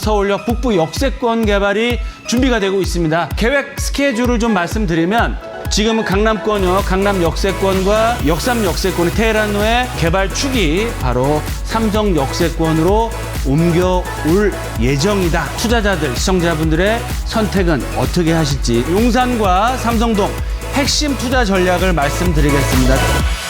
서울역 북부 역세권 개발이 준비가 되고 있습니다. 계획 스케줄을 좀 말씀드리면 지금은 강남권역, 강남 역세권과 역삼 역세권의 테헤란로의 개발 축이 바로 삼성 역세권으로 옮겨올 예정이다. 투자자들, 시청자분들의 선택은 어떻게 하실지 용산과 삼성동 핵심 투자 전략을 말씀드리겠습니다.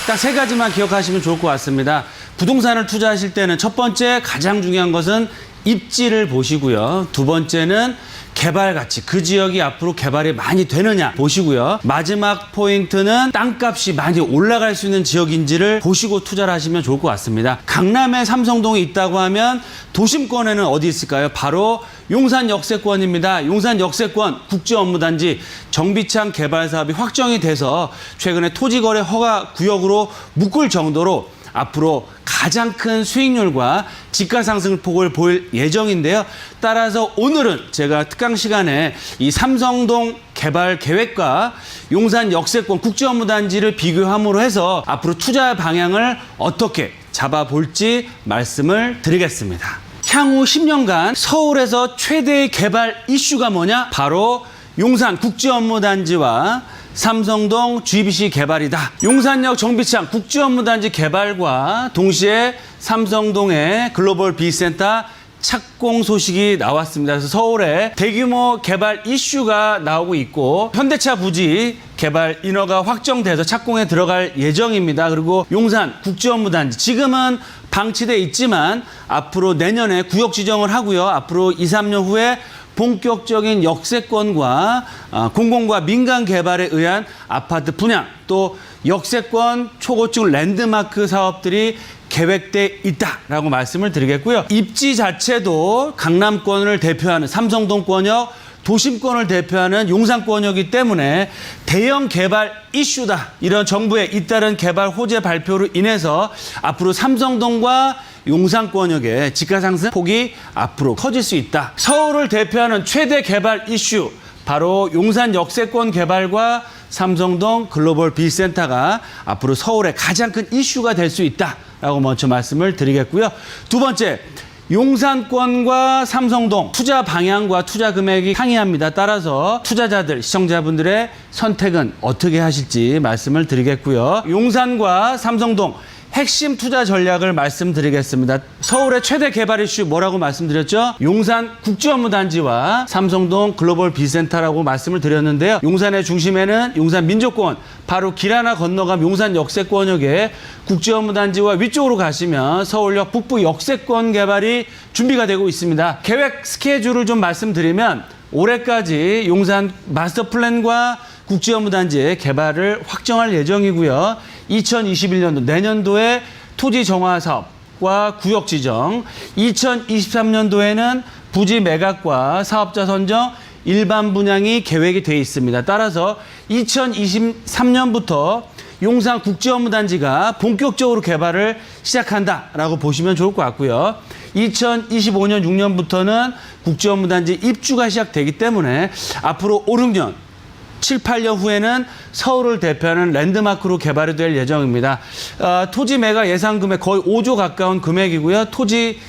딱 세 가지만 기억하시면 좋을 것 같습니다. 부동산을 투자하실 때는 첫 번째 가장 중요한 것은 입지를 보시고요. 두 번째는 개발 가치, 그 지역이 앞으로 개발이 많이 되느냐 보시고요. 마지막 포인트는 땅값이 많이 올라갈 수 있는 지역인지를 보시고 투자를 하시면 좋을 것 같습니다. 강남에 삼성동이 있다고 하면 도심권에는 어디 있을까요? 바로 용산 역세권입니다. 용산 역세권 국제업무단지 정비창 개발 사업이 확정이 돼서 최근에 토지거래 허가 구역으로 묶을 정도로 앞으로 가장 큰 수익률과 집가 상승 폭을 보일 예정인데요. 따라서 오늘은 제가 특강 시간에 이 삼성동 개발 계획과 용산 역세권 국제업무단지를 비교함으로 해서 앞으로 투자 방향을 어떻게 잡아볼지 말씀을 드리겠습니다. 향후 10년간 서울에서 최대의 개발 이슈가 뭐냐? 바로 용산 국제업무단지와 삼성동 GBC 개발이다. 용산역 정비창 국제업무단지 개발과 동시에 삼성동의 글로벌 B센터 착공 소식이 나왔습니다. 그래서 서울에 대규모 개발 이슈가 나오고 있고 현대차 부지 개발 인허가 확정돼서 착공에 들어갈 예정입니다. 그리고 용산 국제업무단지 지금은 방치돼 있지만 앞으로 내년에 구역 지정을 하고요. 앞으로 2, 3년 후에 본격적인 역세권과 공공과 민간 개발에 의한 아파트 분양 또 역세권 초고층 랜드마크 사업들이 계획돼 있다라고 말씀을 드리겠고요. 입지 자체도 강남권을 대표하는 삼성동권역, 도심권을 대표하는 용산권역이기 때문에 대형 개발 이슈다. 이런 정부의 잇따른 개발 호재 발표로 인해서 앞으로 삼성동과 용산권역의 집가 상승 폭이 앞으로 커질 수 있다. 서울을 대표하는 최대 개발 이슈 바로 용산 역세권 개발과 삼성동 글로벌 B센터가 앞으로 서울의 가장 큰 이슈가 될 수 있다라고 먼저 말씀을 드리겠고요. 두 번째, 용산권과 삼성동 투자 방향과 투자 금액이 상이합니다. 따라서 투자자들, 시청자분들의 선택은 어떻게 하실지 말씀을 드리겠고요. 용산과 삼성동 핵심 투자 전략을 말씀드리겠습니다. 서울의 최대 개발 이슈 뭐라고 말씀드렸죠? 용산 국제업무단지와 삼성동 글로벌 B센터라고 말씀을 드렸는데요. 용산의 중심에는 용산 민족공원, 바로 길 하나 건너가면 용산 역세권역의 국제업무단지와 위쪽으로 가시면 서울역 북부 역세권 개발이 준비가 되고 있습니다. 계획 스케줄을 좀 말씀드리면 올해까지 용산 마스터 플랜과 국제업무단지의 개발을 확정할 예정이고요. 2021년도 내년도에 토지 정화 사업과 구역 지정, 2023년도에는 부지 매각과 사업자 선정, 일반 분양이 계획이 되어 있습니다. 따라서 2023년부터 용산 국제업무단지가 본격적으로 개발을 시작한다라고 보시면 좋을 것 같고요. 2025년 6년부터는 국제업무단지 입주가 시작되기 때문에 앞으로 5, 6년 7, 8년 후에는 서울을 대표하는 랜드마크로 개발이 될 예정입니다. 토지 매각 예상 금액 거의 5조 가까운 금액이고요. 토지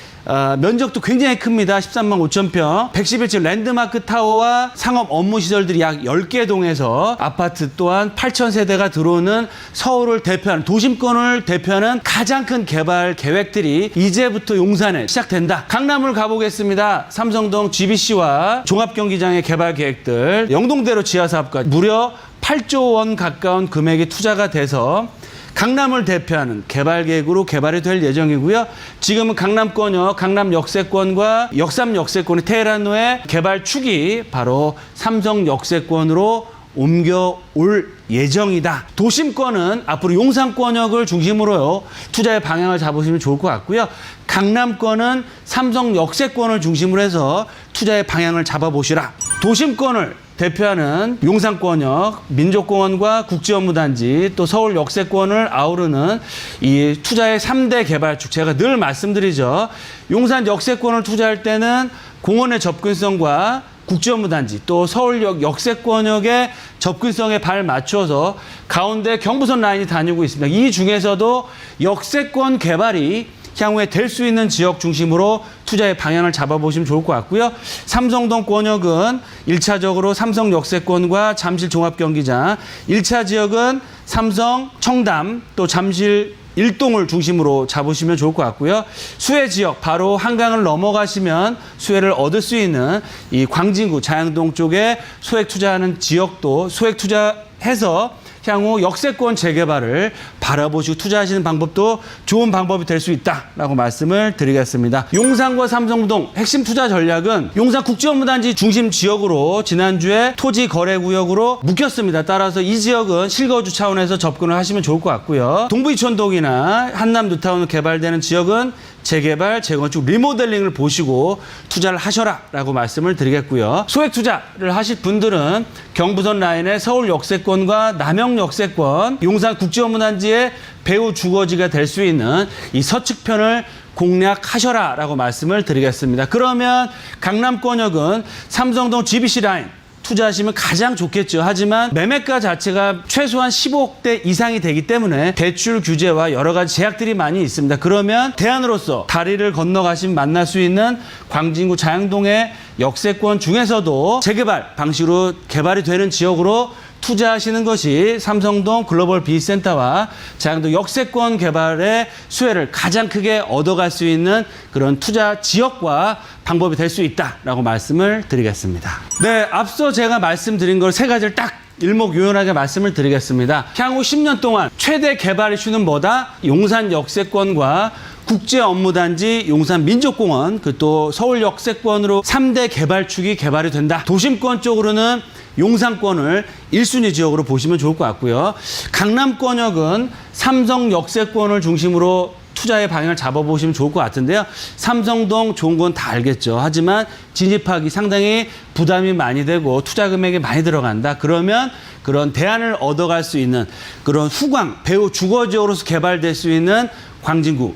면적도 굉장히 큽니다. 13만 5천 평. 111층 랜드마크 타워와 상업 업무 시설들이 약 10개 동에서 아파트 또한 8천 세대가 들어오는 서울을 대표하는 도심권을 대표하는 가장 큰 개발 계획들이 이제부터 용산에 시작된다. 강남을 가보겠습니다. 삼성동 GBC와 종합경기장의 개발 계획들, 영동대로 지하사업까지 무려 8조 원 가까운 금액이 투자가 돼서 강남을 대표하는 개발 계획으로 개발이 될 예정이고요. 지금은 강남권역, 강남 역세권과 역삼 역세권의 테헤란로의 개발 축이 바로 삼성 역세권으로 옮겨올 예정이다. 도심권은 앞으로 용산권역을 중심으로 투자의 방향을 잡으시면 좋을 것 같고요. 강남권은 삼성 역세권을 중심으로 해서 투자의 방향을 잡아보시라. 도심권을 대표하는 용산권역, 민족공원과 국제업무단지 또 서울 역세권을 아우르는 이 투자의 3대 개발축. 제가 늘 말씀드리죠. 용산 역세권을 투자할 때는 공원의 접근성과 국제업무단지 또 서울역 역세권역의 접근성에 발 맞춰서 가운데 경부선 라인이 다니고 있습니다. 이 중에서도 역세권 개발이 향후에 될 수 있는 지역 중심으로 투자의 방향을 잡아보시면 좋을 것 같고요. 삼성동 권역은 1차적으로 삼성 역세권과 잠실 종합경기장, 1차 지역은 삼성 청담 또 잠실 일동을 중심으로 잡으시면 좋을 것 같고요. 수혜 지역, 바로 한강을 넘어가시면 수혜를 얻을 수 있는 이 광진구 자양동 쪽에 소액 투자하는 지역도 소액 투자해서 향후 역세권 재개발을 바라보시고 투자하시는 방법도 좋은 방법이 될 수 있다라고 말씀을 드리겠습니다. 용산과 삼성동 핵심 투자 전략은 용산 국제업무단지 중심 지역으로 지난주에 토지 거래 구역으로 묶였습니다. 따라서 이 지역은 실거주 차원에서 접근을 하시면 좋을 것 같고요. 동부이촌동이나 한남 뉴타운 개발되는 지역은 재개발, 재건축, 리모델링을 보시고 투자를 하셔라라고 말씀을 드리겠고요. 소액 투자를 하실 분들은 경부선 라인의 서울 역세권과 남영 역세권, 용산 국제업무단지의 배후 주거지가 될 수 있는 이 서측편을 공략하셔라라고 말씀을 드리겠습니다. 그러면 강남권역은 삼성동 GBC 라인 투자하시면 가장 좋겠죠. 하지만 매매가 자체가 최소한 15억대 이상이 되기 때문에 대출 규제와 여러 가지 제약들이 많이 있습니다. 그러면 대안으로서 다리를 건너가시면 만날 수 있는 광진구 자양동의 역세권 중에서도 재개발 방식으로 개발이 되는 지역으로 투자하시는 것이 삼성동 글로벌 비센터와 자양동 역세권 개발의 수혜를 가장 크게 얻어갈 수 있는 그런 투자 지역과 방법이 될 수 있다라고 말씀을 드리겠습니다. 네, 앞서 제가 말씀드린 걸 세 가지를 딱 일목요연하게 말씀을 드리겠습니다. 향후 10년 동안 최대 개발 이슈는 뭐다? 용산 역세권과 국제업무단지, 용산민족공원, 그 또 서울 역세권으로 3대 개발축이 개발이 된다. 도심권 쪽으로는 용산권을 1순위 지역으로 보시면 좋을 것 같고요. 강남권역은 삼성 역세권을 중심으로 투자의 방향을 잡아보시면 좋을 것 같은데요. 삼성동 좋은 건 다 알겠죠. 하지만 진입하기 상당히 부담이 많이 되고 투자 금액이 많이 들어간다. 그러면 그런 대안을 얻어갈 수 있는 그런 후광, 배후 주거지역으로서 개발될 수 있는 광진구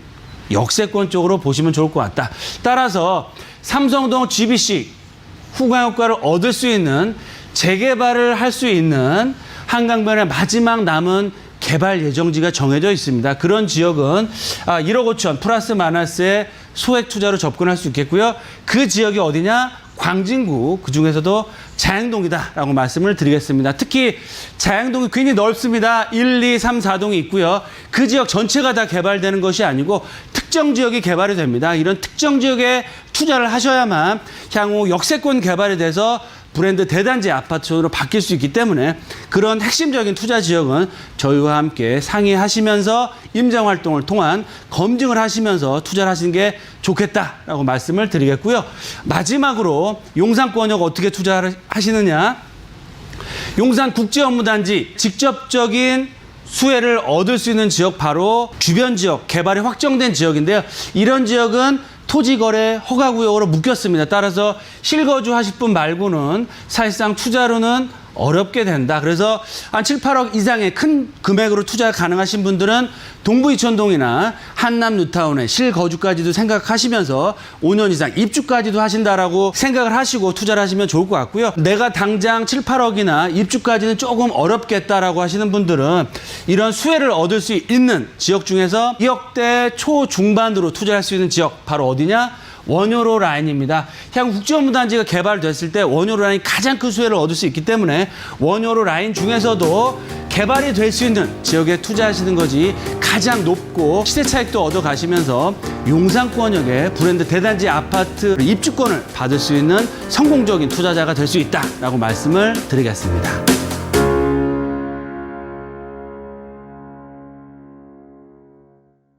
역세권 쪽으로 보시면 좋을 것 같다. 따라서 삼성동 GBC 후광 효과를 얻을 수 있는 재개발을 할 수 있는 한강변의 마지막 남은 개발 예정지가 정해져 있습니다. 그런 지역은 1억 5천 플러스 마이너스의 소액 투자로 접근할 수 있겠고요. 그 지역이 어디냐? 광진구, 그중에서도 자양동이다라고 말씀을 드리겠습니다. 특히 자양동이 굉장히 넓습니다. 1, 2, 3, 4동이 있고요. 그 지역 전체가 다 개발되는 것이 아니고 특정 지역이 개발이 됩니다. 이런 특정 지역에 투자를 하셔야만 향후 역세권 개발이 돼서 브랜드 대단지 아파트로 바뀔 수 있기 때문에 그런 핵심적인 투자 지역은 저희와 함께 상의하시면서 임장활동을 통한 검증을 하시면서 투자를 하시는 게 좋겠다라고 말씀을 드리겠고요. 마지막으로 용산권역 어떻게 투자를 하시느냐. 용산 국제업무단지 직접적인 수혜를 얻을 수 있는 지역 바로 주변 지역, 개발이 확정된 지역인데요. 이런 지역은 토지거래 허가구역으로 묶였습니다. 따라서 실거주 하실 분 말고는 사실상 투자로는 어렵게 된다. 그래서 한 7, 8억 이상의 큰 금액으로 투자 가능하신 분들은 동부이촌동이나 한남 뉴타운에 실거주까지도 생각하시면서 5년 이상 입주까지도 하신다라고 생각을 하시고 투자를 하시면 좋을 것 같고요. 내가 당장 7, 8억이나 입주까지는 조금 어렵겠다라고 하시는 분들은 이런 수혜를 얻을 수 있는 지역 중에서 2억대 초중반으로 투자할 수 있는 지역 바로 어디냐? 원효로 라인입니다. 향후 국제업무단지가 개발됐을 때 원효로 라인이 가장 큰 수혜를 얻을 수 있기 때문에 원효로 라인 중에서도 개발이 될 수 있는 지역에 투자하시는 것이 가장 높고 시세 차익도 얻어가시면서 용산권역의 브랜드 대단지 아파트 입주권을 받을 수 있는 성공적인 투자자가 될 수 있다라고 말씀을 드리겠습니다.